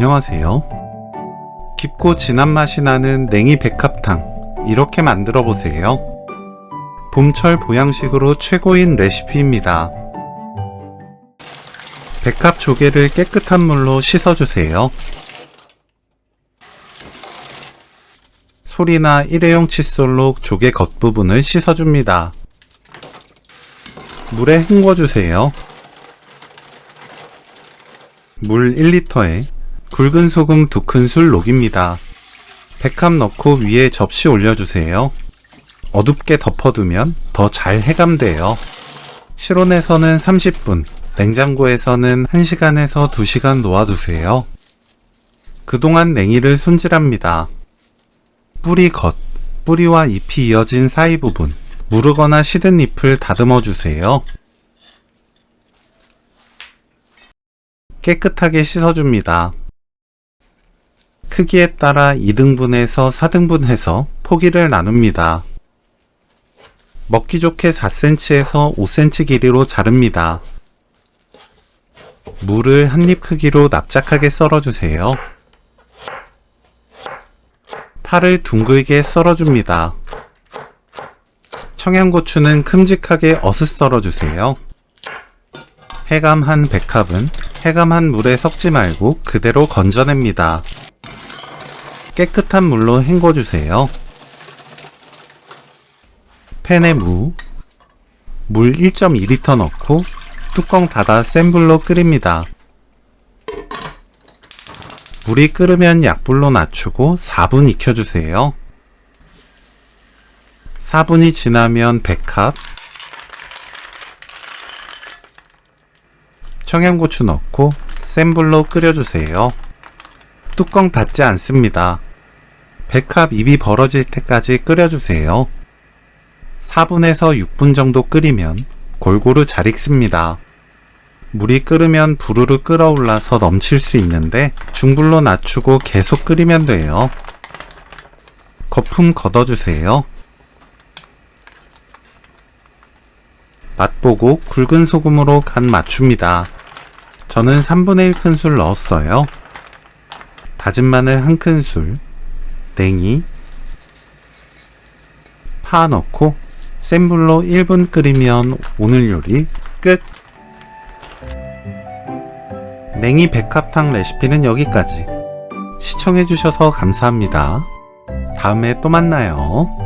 안녕하세요. 깊고 진한 맛이 나는 냉이 백합탕, 이렇게 만들어 보세요. 봄철 보양식으로 최고인 레시피입니다. 백합 조개를 깨끗한 물로 씻어주세요. 솔이나 일회용 칫솔로 조개 겉부분을 씻어줍니다. 물에 헹궈주세요. 물 1리터에 굵은 소금 2큰술 녹입니다. 백합 넣고 위에 접시 올려주세요. 어둡게 덮어두면 더 잘 해감돼요. 실온에서는 30분, 냉장고에서는 1시간에서 2시간 놓아두세요. 그동안 냉이를 손질합니다. 뿌리 겉, 뿌리와 잎이 이어진 사이 부분, 무르거나 시든 잎을 다듬어 주세요. 깨끗하게 씻어줍니다. 크기에 따라 2등분에서 4등분해서 포기를 나눕니다. 먹기 좋게 4cm에서 5cm 길이로 자릅니다. 무를 한입 크기로 납작하게 썰어주세요. 파를 둥글게 썰어줍니다. 청양고추는 큼직하게 어슷 썰어주세요. 해감한 백합은 해감한 물에 섞지 말고 그대로 건져냅니다. 깨끗한 물로 헹궈주세요. 팬에 물 1.2리터 넣고 뚜껑 닫아 센 불로 끓입니다. 물이 끓으면 약불로 낮추고 4분 익혀주세요. 4분이 지나면 백합, 청양고추 넣고 센 불로 끓여주세요. 뚜껑 닫지 않습니다. 백합 입이 벌어질 때까지 끓여주세요. 4분에서 6분 정도 끓이면 골고루 잘 익습니다. 물이 끓으면 부르르 끓어올라서 넘칠 수 있는데 중불로 낮추고 계속 끓이면 돼요. 거품 걷어주세요. 맛보고 굵은 소금으로 간 맞춥니다. 저는 3분의 1큰술 넣었어요. 다진 마늘 1큰술, 냉이, 파 넣고 센 불로 1분 끓이면 오늘 요리 끝! 냉이 백합탕 레시피는 여기까지. 시청해주셔서 감사합니다. 다음에 또 만나요.